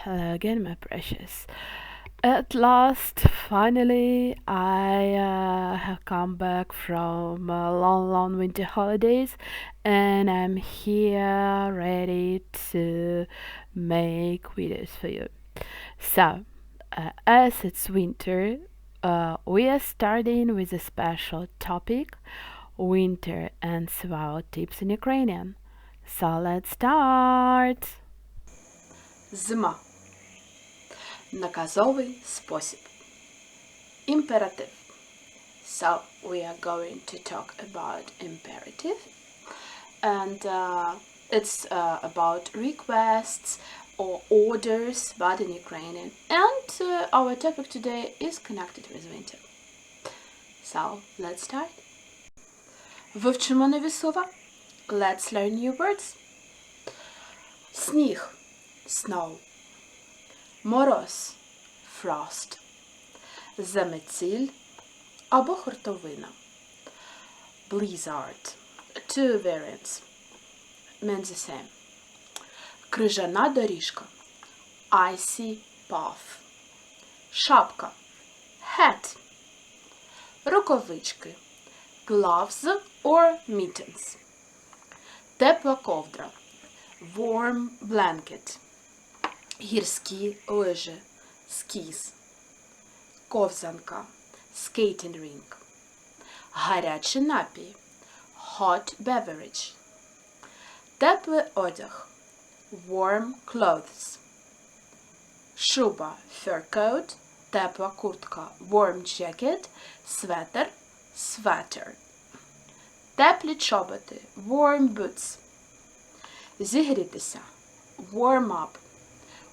Hello again, my precious. At last, finally, I have come back from long, long winter holidays, and I'm here ready to make videos for you. So, as it's winter, we are starting with a special topic: winter and survival tips in Ukrainian. So, let's start! Зима. Наказовий спосіб. Imperative. So we are going to talk about imperative, and it's about requests or orders, but in Ukrainian. And our topic today is connected with winter. So let's start. Вивчимо нові слова. Let's learn new words. Сніг. Snow. Мороз – frost, заметіль або хуртовина. Blizzard – two variants, mean the same. Крижана доріжка – icy path. Шапка – hat. Рукавички – gloves or mittens. Тепла ковдра – warm blanket. Гірські лижі – skis. Ковзанка – skating rink. Гарячий напій – hot beverage. Теплий одяг – warm clothes. Шуба – fur coat, тепла куртка – warm jacket, светер – sweater. Теплі чоботи – warm boots. Зігрітися – warm up.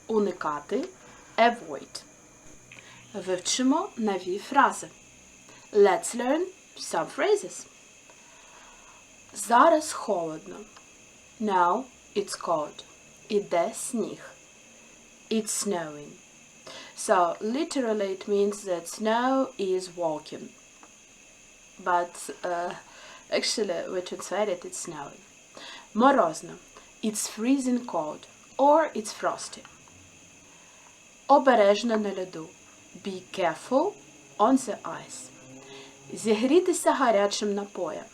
Уникати – avoid. Вивчимо нові фрази. Let's learn some phrases. Зараз холодно. Now it's cold. Іде сніг. It's snowing. So, literally it means that snow is walking. But actually we translate it, it's snowing. Морозно. It's freezing cold. Or it's frosty. Обережно на льоду. Be careful on the ice. Зігрітися гарячим напоєм.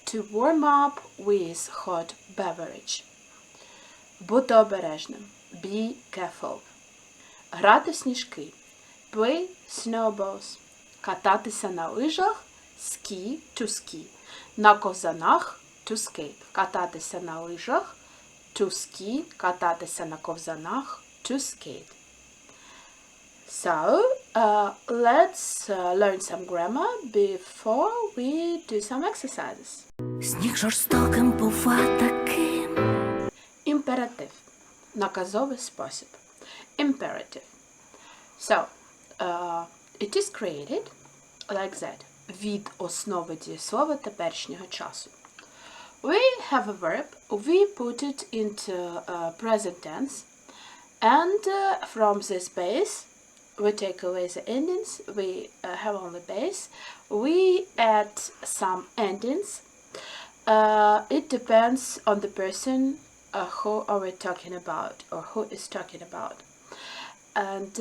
To warm up with hot beverage. Бути обережним. Be careful. Грати в сніжки. Play snowballs. Кататися на лижах. Ski to ski. На ковзанах. To skate. Кататися на лижах. To ski. Кататися на ковзанах. To skate. So, let's learn some grammar before we do some exercises. Сніг жорстоким бува таким. Imperative. Наказовий спосіб. Imperative. So, it is created like that. Від основи дієслова теперішнього часу. We have a verb. We put it into present tense. And from this base, we take away the endings, we have only base, we add some endings. It depends on the person who are we talking about or who is talking about. And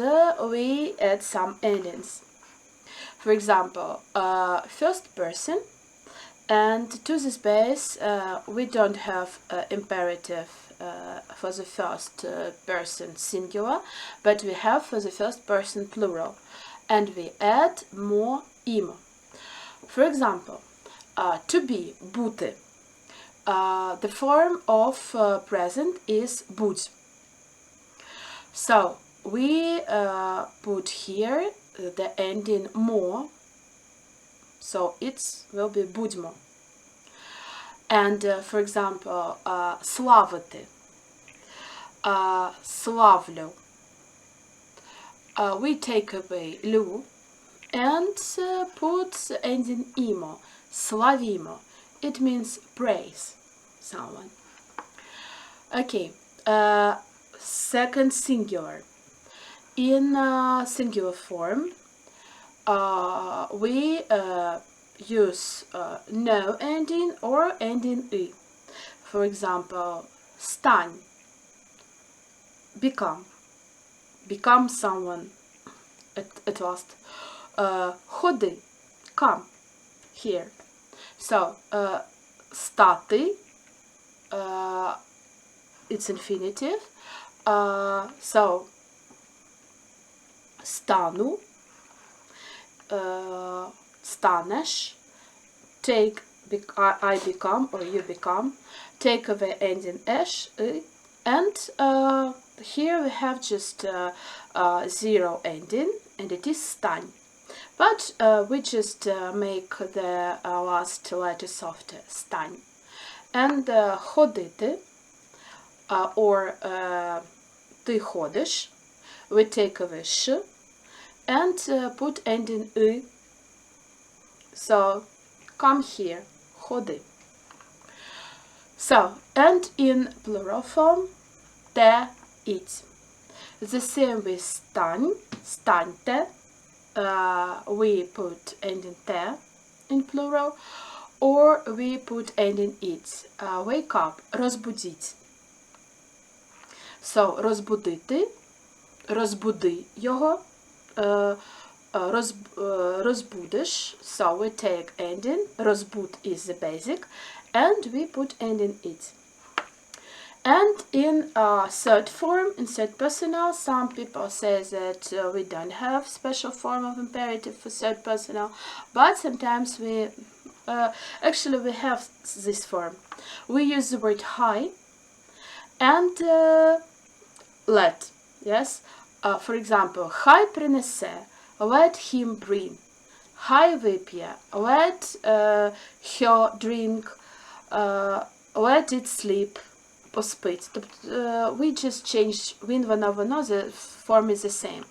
we add some endings. For example, first person, and to this base we don't have imperative for the first person singular, but we have for the first person plural, and we add more imo. For example, to be, бути. The form of present is будь. So we put here the ending more, so it will be будьмо. And for example, славити. Славлю. We take away лю and put the ending imo. Славімо. It means praise someone. Okay. Second singular. In singular form, we use no ending or ending «и». For example, стань. Become. become someone at last. Ходи, come, here. So, стати, it's infinitive. So, стану, станеш, take, I become or you become, take away ending esh, and here we have just zero ending, and it is стань. But we just make the last letter softer, стань. And ходити, or ти ходиш, we take away sh, and put ending y. So, come here, ходи. So, and in plural form, те, ить. The same with стань, станьте. We put ending te in plural, or we put ending it. Wake up, розбудіть. So, розбудити, розбуди його, розбудиш. So, we take ending, розбуд is the basic, and we put ending it. And in third form, in third personal, some people say that we don't have special form of imperative for third personal, but sometimes we, actually we have this form. We use the word high and let, yes? For example, хай принесе, let him bring. Хай вип'є, let her drink, let it sleep. Поспить. Тобто, we just change він, вона, воно, the form is the same.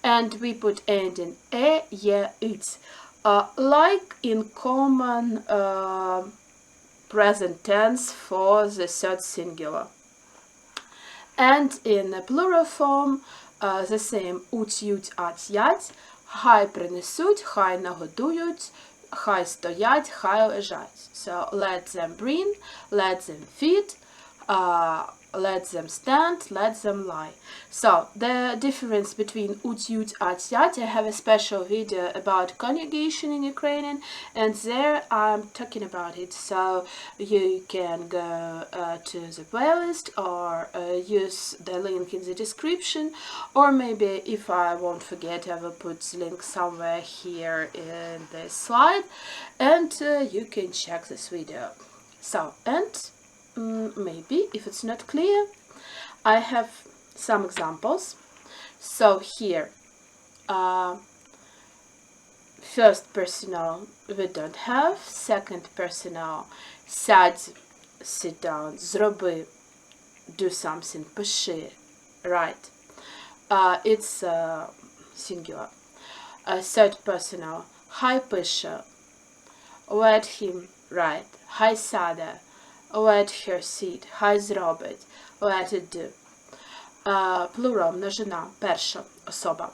And we put ending e, ye, it. Like in common present tense for the third singular. And in the plural form, the same уть, ють, ать, ять. Хай принесуть, хай нагодують, хай стоять, хай лежать. So, let them bring, let them feed, let them stand, let them lie. So, the difference between ut, yut, at, yat, I have a special video about conjugation in Ukrainian, and there I'm talking about it. So, you can go to the playlist or use the link in the description, or maybe if I won't forget, I will put the link somewhere here in the slide, and you can check this video. So, and maybe if it's not clear, I have some examples. So here, first personal we don't have, second personal сядь, sit down, зроби, do something, пиши, write. It's singular. Third personal, хай пише, let him write, хай сяде, let her sit, хай зробить, let it do. Plural, множина, перша особа.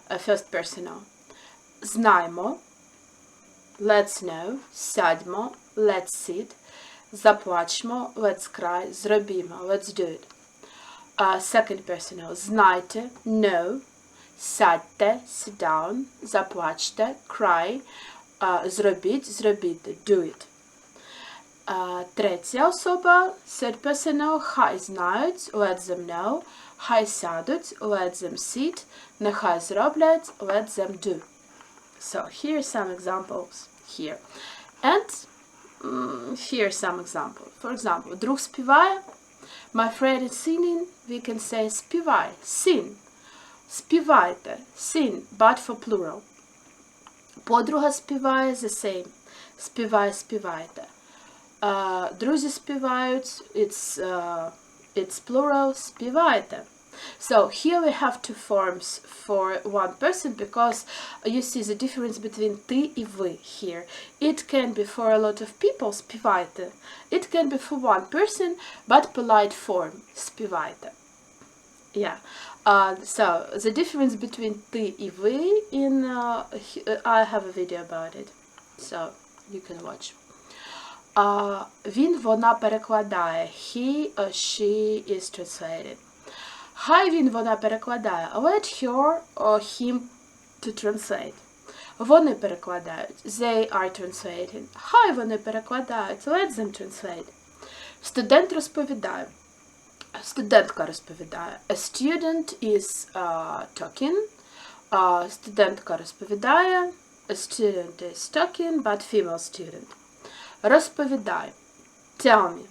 First personal. Знаймо, let's know, сядьмо, let's sit, заплачмо, let's cry, зробімо, let's do it. Second personal. Знайте, know, сядьте, sit down, заплачте, cry, зробіть, зробіте, do it. Третя особа, third personal, хай знають, let them know, хай сядуть, let them sit, нехай зроблять, let them do. So, here are some examples here. And here are some examples. For example, друг співає, my friend is singing, we can say співай, sing. Співайте, sing, but for plural. Подруга співає, the same. Співай, співайте. Друзі співають, it's plural, співайте. So here we have two forms for one person, because you see the difference between ти і ви here. It can be for a lot of people, співайте. It can be for one person, but polite form, співайте. Yeah. So the difference between ти і ви in I have a video about it, so you can watch. Він, вона перекладає. He or she is translated. Хай він, вона перекладає. Let her or him to translate. Вони перекладають. They are translating. Хай вони перекладають. Let them translate. Студент розповідає. Студентка розповідає. A student is talking. Студентка розповідає. A student is talking, but female student. Розповідає. Tell me.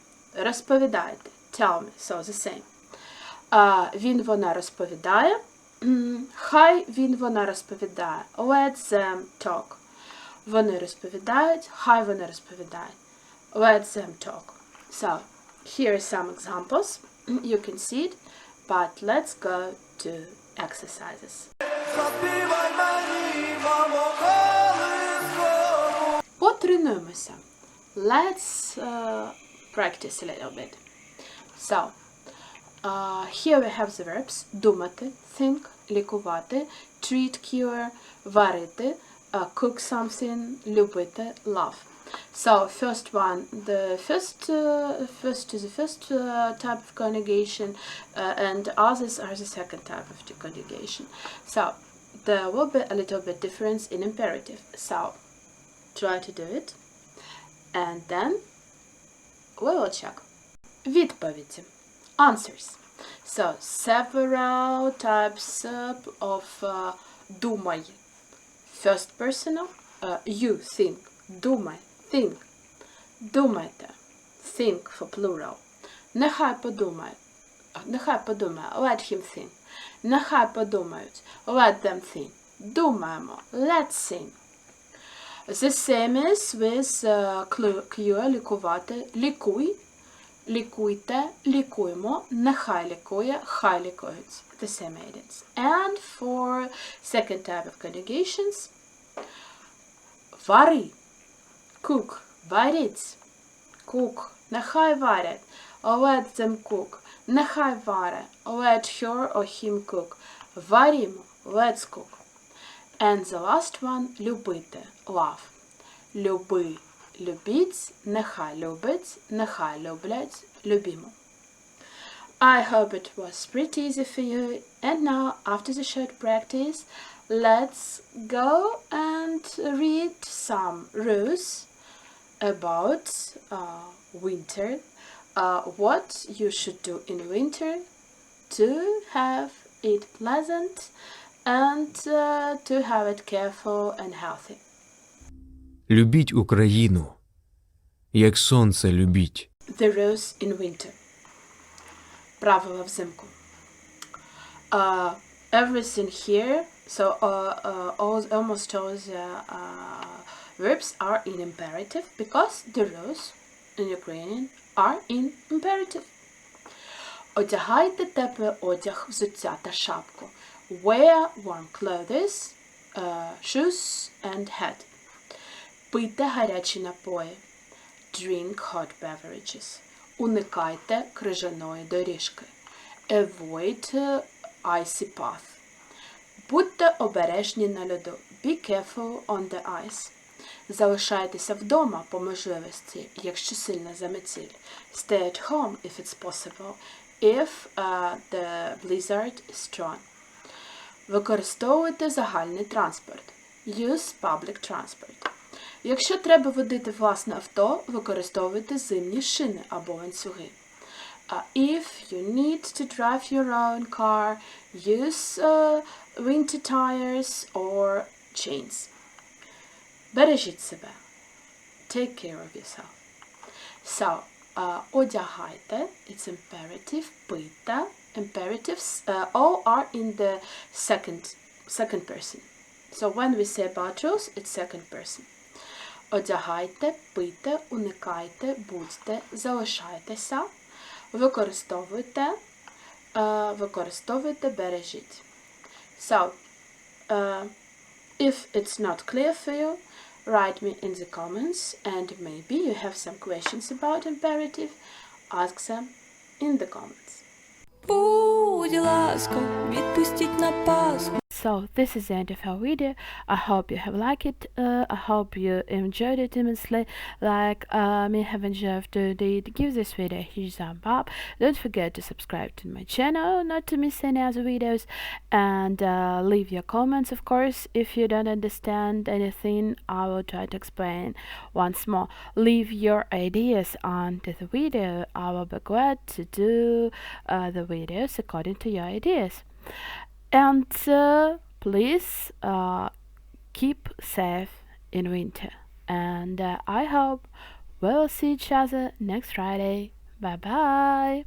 Розповідайте. Tell me. So the same. Він, вона розповідає. Хай він, вона розповідає. Let them talk. Вони розповідають. Хай вони розповідають. Let them talk. So, here are some examples. You can see it, but let's go to exercises. Потренуємося. Let's practice a little bit. So, here we have the verbs думати, think, лікувати, treat, cure, варити, cook something, любити, love. So first one, the first type of conjugation, and others are the second type of conjugation. So there will be a little bit difference in imperative. So try to do it, and then we will check. Відповіді. Answers. So several types of думай. First personal, you think, думай, think, думайте, think for plural. Нехай подумає, let him think. Нехай подумають, let them think. Думаємо, let's think. The same is with cure, лікувати, лікуй, лікуйте, лікуємо, нехай лікує, хай лікують. The same idioms. And for second type of conjugations, вари, cook, варіть, cook, нехай варять, let them cook, нехай варе, let her or him cook, варімо, let's cook. And the last one, любити, love, люби, любіть, нехай любить, нехай люблять, любімо. I hope it was pretty easy for you. And now, after the short practice, let's go and read some rules about winter. What you should do in winter to have it pleasant and to have it careful and healthy. Любіть Україну, як сонце любіть. The rules in winter. Правила взимку. Everything here, so almost all the verbs are in imperative because the rules in Ukrainian are in imperative. Одягайте теплий одяг, взуття та шапку. Wear warm clothes, shoes and hat. Пийте гарячі напої. Drink hot beverages. Уникайте крижаної доріжки. Avoid icy path. Будьте обережні на льоду. Be careful on the ice. Залишайтеся вдома по можливості, якщо сильна заметіль. Stay at home if it's possible, if the blizzard is strong. Використовуйте загальний транспорт. Use public transport. Якщо треба водити власне авто, використовуйте зимні шини або ланцюги. If you need to drive your own car, use winter tires or chains. Бережіть себе. Take care of yourself. So, одягайте, it's imperative, пийте, imperatives, all are in the second person. So when we say about rules, it's second person. Одягайте, пийте, уникайте, будьте, залишайтеся, використовуйте, бережіть. So, if it's not clear for you, write me in the comments, and maybe you have some questions about imperative, ask them in the comments. Будь ласка, відпустіть на Пасху. So this is the end of our video. I hope you have liked it. I hope you enjoyed it immensely, like me have enjoyed it. Give this video a huge thumb up. Don't forget to subscribe to my channel not to miss any other videos, and leave your comments, of course. If you don't understand anything, I will try to explain once more. Leave your ideas onto the video. I will be glad to do the videos according to your ideas. And please keep safe in winter. And I hope we'll see each other next Friday. Bye bye.